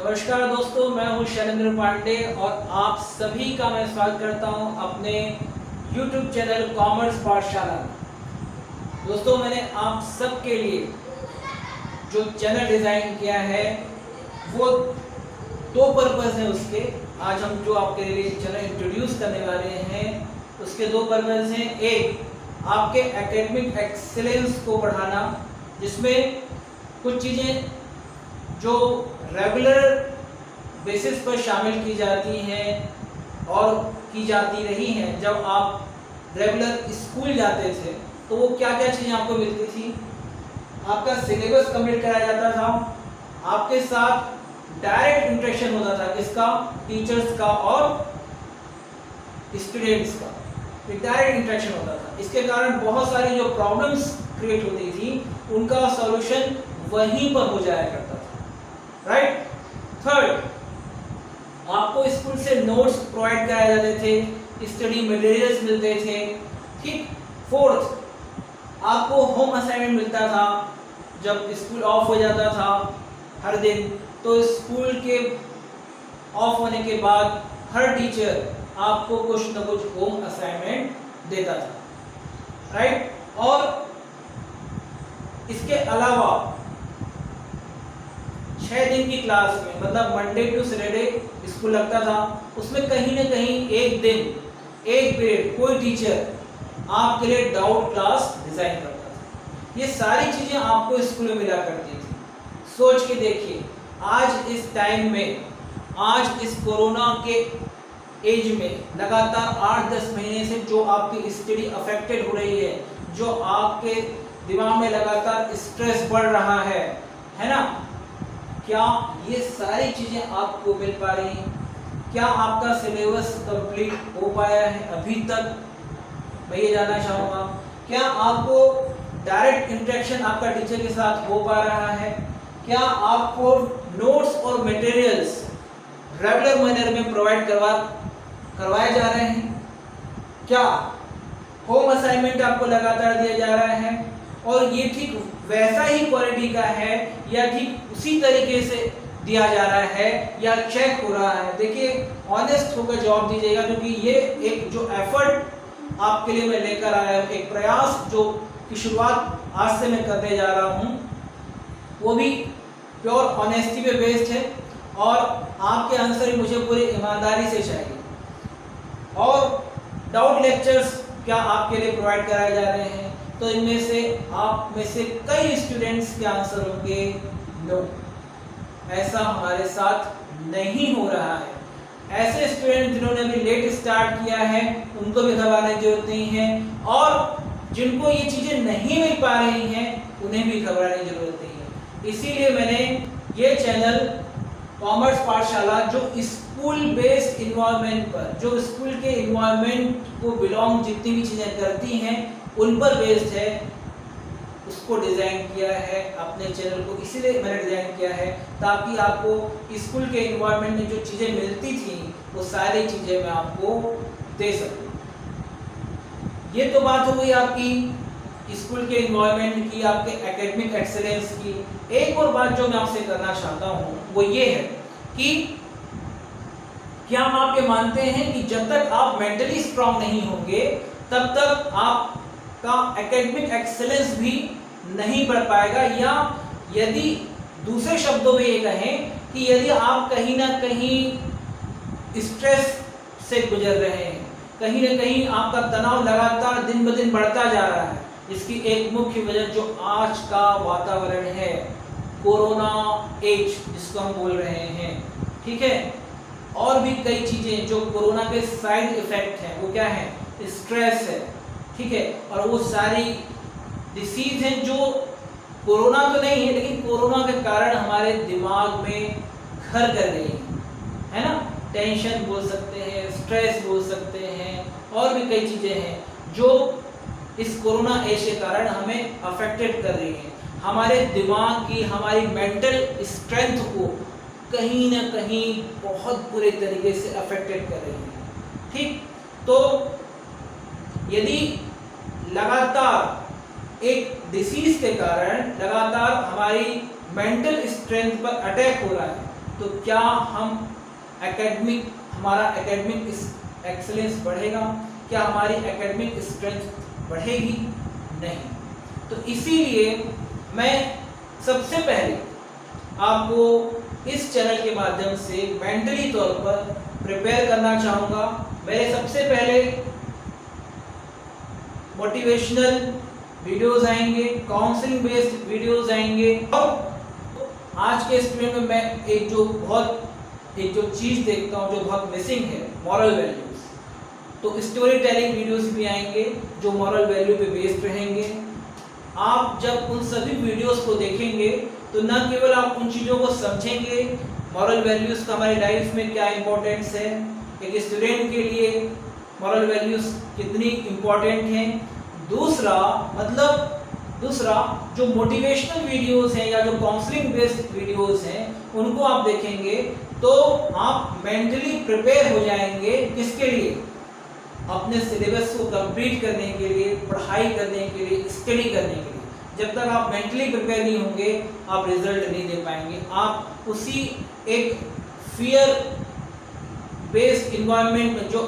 नमस्कार दोस्तों, मैं हूं शैलेंद्र पांडे और आप सभी का मैं स्वागत करता हूं अपने YouTube चैनल कॉमर्स पाठशाला। दोस्तों, मैंने आप सबके लिए जो चैनल डिज़ाइन किया है वो दो पर्पस है उसके। आज हम जो आपके लिए चैनल इंट्रोड्यूस करने वाले हैं उसके दो पर्पस हैं। एक, आपके एकेडमिक एक्सीलेंस को बढ़ाना, जिसमें कुछ चीज़ें जो रेगुलर बेसिस पर शामिल की जाती हैं और की जाती रही हैं। जब आप रेगुलर स्कूल जाते थे तो वो क्या क्या चीज़ें आपको मिलती थी। आपका सिलेबस कंप्लीट कराया जाता था, आपके साथ डायरेक्ट इंटरेक्शन होता था, किसका? टीचर्स का और स्टूडेंट्स का डायरेक्ट इंटरेक्शन होता था। इसके कारण बहुत सारी जो प्रॉब्लम्स क्रिएट होती थी उनका सॉल्यूशन वहीं पर हो जाया करता था, राइट। थर्ड, आपको स्कूल से नोट्स प्रोवाइड कराए जाते थे, स्टडी मटेरियल्स मिलते थे, ठीक। फोर्थ, आपको होम असाइनमेंट मिलता था। जब स्कूल ऑफ हो जाता था हर दिन, तो स्कूल के ऑफ होने के बाद हर टीचर आपको कुछ न कुछ होम असाइनमेंट देता था, राइट। और इसके अलावा 6 दिन की क्लास में, मतलब मंडे टू सैटरडे स्कूल लगता था, उसमें कहीं ना कहीं एक दिन एक पीरियड कोई टीचर आपके लिए डाउट क्लास डिजाइन करता था। ये सारी चीजें आपको स्कूल में मिला करती थी। सोच के देखिए, आज इस टाइम में, आज इस कोरोना के एज में लगातार 8-10 महीने से जो आपकी स्टडी अफेक्टेड हो रही है, जो आपके दिमाग में लगातार स्ट्रेस बढ़ रहा है ना, क्या ये सारी चीजें आपको मिल पा रही हैं? क्या आपका सिलेबस कंप्लीट हो पाया है अभी तक? मैं ये जानना चाहूँगा। क्या आपको डायरेक्ट इंटरेक्शन आपका टीचर के साथ हो पा रहा है? क्या आपको नोट्स और मटेरियल्स रेगुलर मैनर में प्रोवाइड करवाए जा रहे हैं? क्या होम असाइनमेंट आपको लगातार दिया जा रहा है और ये ठीक वैसा ही क्वालिटी का है या ठीक उसी तरीके से दिया जा रहा है या चेक हो रहा है? देखिए, ऑनेस्ट होकर जवाब दीजिएगा, क्योंकि ये एक जो एफर्ट आपके लिए मैं लेकर आया हूँ, एक प्रयास जो की शुरुआत आज से मैं करने जा रहा हूँ, वो भी प्योर ऑनेस्टी पे बेस्ड है और आपके आंसर मुझे पूरी ईमानदारी से चाहिए। और डाउट लेक्चर्स क्या आपके लिए प्रोवाइड कराए जा रहे हैं? तो इनमें से आप में से कई स्टूडेंट्स के आंसर होंगे नो, ऐसा हमारे साथ नहीं हो रहा है। ऐसे स्टूडेंट जिन्होंने अभी लेट स्टार्ट किया है उनको भी घबराने की जरूरत नहीं है, और जिनको ये चीजें नहीं मिल पा रही हैं उन्हें भी घबराने की जरूरत नहीं है। इसीलिए मैंने ये चैनल कॉमर्स पाठशाला, जो स्कूल बेस्ड इन्वायरमेंट पर, जो स्कूल के इन्वायरमेंट को बिलोंग जितनी भी चीज़ें करती हैं उन पर बेस्ड है, उसको डिज़ाइन किया है। अपने चैनल को इसीलिए मैंने डिज़ाइन किया है ताकि आपको स्कूल के इन्वायरमेंट में जो चीज़ें मिलती थी वो सारी चीज़ें मैं आपको दे सकूँ। ये तो बात हो गई आपकी स्कूल के इन्वायरमेंट की, आपके एकेडमिक एक्सेलेंस की। एक और बात जो मैं आपसे करना चाहता हूँ वो ये है कि क्या आप ये मानते हैं कि जब तक आप मेंटली स्ट्रांग नहीं होंगे तब तक आपका एकेडमिक एक्सेलेंस भी नहीं बढ़ पाएगा? या यदि दूसरे शब्दों में ये कहें कि यदि आप कहीं ना कहीं स्ट्रेस से गुजर रहे हैं, कहीं ना कहीं आपका तनाव लगातार दिन ब दिन बढ़ता जा रहा है, इसकी एक मुख्य वजह जो आज का वातावरण है, कोरोना एज जिसको हम बोल रहे हैं, ठीक है। और भी कई चीजें जो कोरोना के साइड इफेक्ट हैं, वो क्या है? स्ट्रेस है, ठीक है। और वो सारी डिसीज हैं जो कोरोना तो नहीं है लेकिन कोरोना के कारण हमारे दिमाग में घर कर गई है ना। टेंशन बोल सकते हैं, स्ट्रेस बोल सकते हैं, और भी कई चीजें हैं जो इस कोरोना एज के कारण हमें अफेक्टेड कर रही हैं। हमारे दिमाग की, हमारी मेंटल स्ट्रेंथ को कहीं ना कहीं बहुत बुरे तरीके से अफेक्टेड कर रही है, ठीक। तो यदि लगातार एक डिसीज के कारण लगातार हमारी मेंटल स्ट्रेंथ पर अटैक हो रहा है, तो क्या हमारा एकेडमिक एक्सेलेंस बढ़ेगा? क्या हमारी एकेडमिक स्ट्रेंथ बढ़ेगी? नहीं। तो इसीलिए मैं सबसे पहले आपको इस चैनल के माध्यम से मेंटली तौर पर प्रिपेयर करना चाहूँगा। मेरे सबसे पहले मोटिवेशनल वीडियोस आएंगे, काउंसलिंग बेस्ड वीडियोस आएंगे, और आज के स्टूडेंट में मैं एक जो चीज़ देखता हूँ जो बहुत मिसिंग है, मॉरल वैल्यूज। तो स्टोरी टेलिंग वीडियोस भी आएंगे जो मॉरल वैल्यू पे बेस्ड रहेंगे। आप जब उन सभी वीडियोस को देखेंगे तो न केवल आप उन चीज़ों को समझेंगे, मॉरल वैल्यूज़ का हमारी लाइफ में क्या इम्पोर्टेंस है, एक स्टूडेंट के लिए मॉरल वैल्यूज़ कितनी इम्पोर्टेंट हैं। दूसरा जो मोटिवेशनल वीडियोस हैं या जो काउंसलिंग बेस्ड वीडियोस हैं उनको आप देखेंगे तो आप मेंटली प्रिपेयर हो जाएंगे। किसके लिए? अपने सिलेबस को कंप्लीट करने के लिए, पढ़ाई करने के लिए, स्टडी करने के लिए। जब तक आप मेंटली प्रिपेयर नहीं होंगे आप रिजल्ट नहीं दे पाएंगे। आप उसी एक फियर बेस्ड इन्वायरमेंट में जो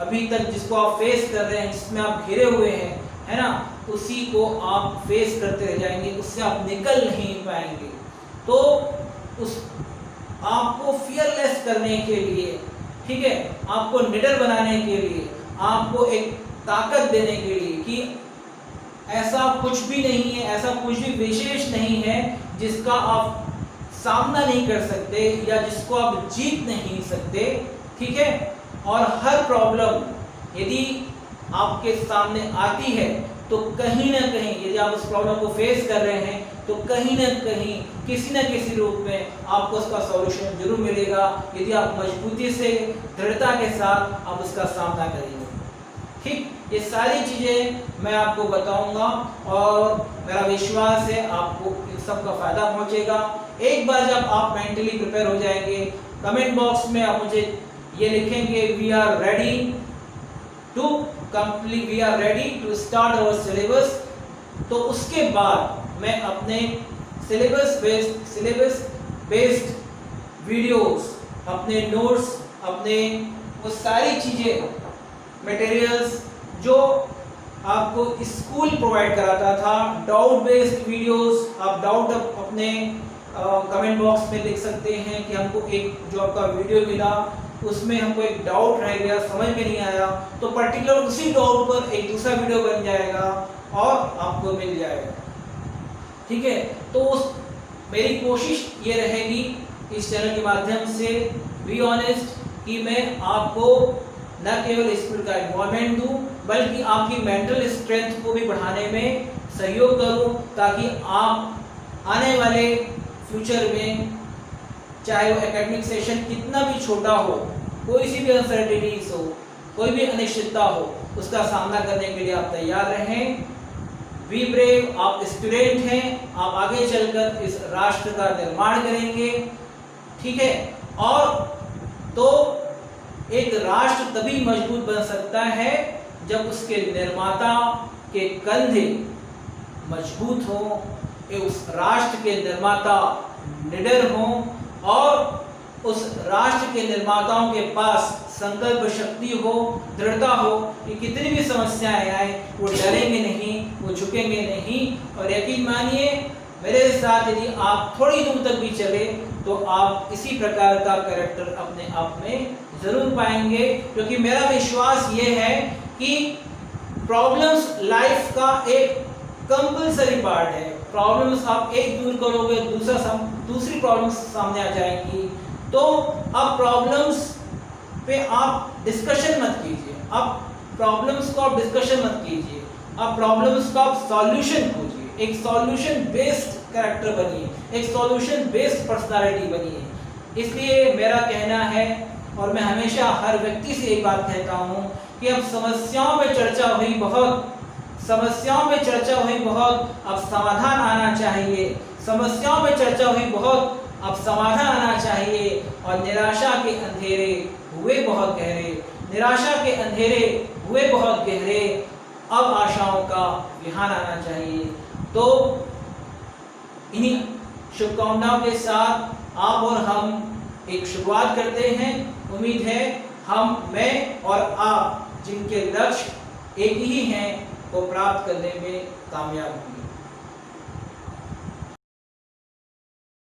अभी तक जिसको आप फेस कर रहे हैं, जिसमें आप घिरे हुए हैं, है ना, उसी को आप फेस करते रह जाएंगे, उससे आप निकल नहीं पाएंगे। तो उस आपको फियरलेस करने के लिए, ठीक है, आपको निडर बनाने के लिए, आपको एक ताकत देने के लिए कि ऐसा कुछ भी नहीं है, ऐसा कुछ भी विशेष नहीं है जिसका आप सामना नहीं कर सकते या जिसको आप जीत नहीं सकते, ठीक है। और हर प्रॉब्लम यदि आपके सामने आती है तो कहीं ना कहीं, यदि आप उस प्रॉब्लम को फेस कर रहे हैं तो कहीं ना कहीं किसी न किसी रूप में आपको उसका सॉल्यूशन जरूर मिलेगा, यदि आप मजबूती से, दृढ़ता के साथ आप उसका सामना करेंगे। ठीक, ये सारी चीज़ें मैं आपको बताऊंगा और मेरा विश्वास है आपको इन सब का फायदा पहुंचेगा। एक बार जब आप मेंटली प्रिपेयर हो जाएंगे, कमेंट बॉक्स में आप मुझे ये लिखेंगे we are ready to start our syllabus, तो उसके बाद मैं अपने सिलेबस बेस्ड वीडियोस, अपने नोट्स, अपने वो सारी चीज़ें, मटेरियल्स जो आपको स्कूल प्रोवाइड कराता था, डाउट बेस्ड वीडियोस, आप डाउट अपने कमेंट बॉक्स में लिख सकते हैं कि हमको एक जो आपका वीडियो मिला उसमें हमको एक डाउट रह गया, समझ में नहीं आया, तो पर्टिकुलर उसी डाउट पर एक दूसरा वीडियो बन जाएगा और आपको मिल जाएगा। ठीक है, तो मेरी कोशिश ये रहेगी इस चैनल के माध्यम से बी ऑनेस्ट कि मैं आपको न केवल स्कूल का इन्वॉल्वमेंट दूं बल्कि आपकी मेंटल स्ट्रेंथ को भी बढ़ाने में सहयोग करूं, ताकि आप आने वाले फ्यूचर में, चाहे वो एकेडमिक सेशन कितना भी छोटा हो, कोई सी भी अनसर्टेनिटीज हो, कोई भी अनिश्चितता हो, उसका सामना करने के लिए आप तैयार रहें। बी ब्रेव, आप स्टूडेंट हैं, आप आगे चलकर इस राष्ट्र का निर्माण करेंगे। ठीक है, और तो एक राष्ट्र तभी मजबूत बन सकता है जब उसके निर्माता के कंधे मजबूत हों, उस राष्ट्र के निर्माता निडर हों और उस राष्ट्र के निर्माताओं के पास संकल्प शक्ति हो, दृढ़ता हो कि कितनी भी समस्याएं आए वो डरेंगे नहीं, वो झुकेंगे नहीं। और यकीन मानिए मेरे साथ यदि आप थोड़ी दूर तक भी चले तो आप इसी प्रकार का कैरेक्टर अपने आप में जरूर पाएंगे, क्योंकि मेरा विश्वास ये है कि प्रॉब्लम्स लाइफ का एक कंपल्सरी पार्ट है। प्रॉब्लम्स आप एक दूर करोगे, दूसरी प्रॉब्लम्स सामने आ जाएंगी। तो अब प्रॉब्लम्स पे आप डिस्कशन मत कीजिए, अब प्रॉब्लम्स को आप डिस्कशन मत कीजिए, अब प्रॉब्लम्स का आप सॉल्यूशन खोजिए। एक सॉल्यूशन बेस्ड कैरेक्टर बनिए, एक सॉल्यूशन बेस्ड पर्सनालिटी बनिए। इसलिए मेरा कहना है, और मैं हमेशा हर व्यक्ति से एक बात कहता हूँ कि अब समस्याओं पे चर्चा हुई बहुत, अब समाधान आना चाहिए। समस्याओं में चर्चा हुई बहुत, अब समाधान आना चाहिए। और निराशा के अंधेरे हुए बहुत गहरे, अब आशाओं का विहान आना चाहिए। तो इन्हीं शुभकामनाओं के साथ आप और हम एक शुरुआत करते हैं। उम्मीद है मैं और आप जिनके लक्ष्य एक ही हैं, को प्राप्त करने में कामयाब होंगे।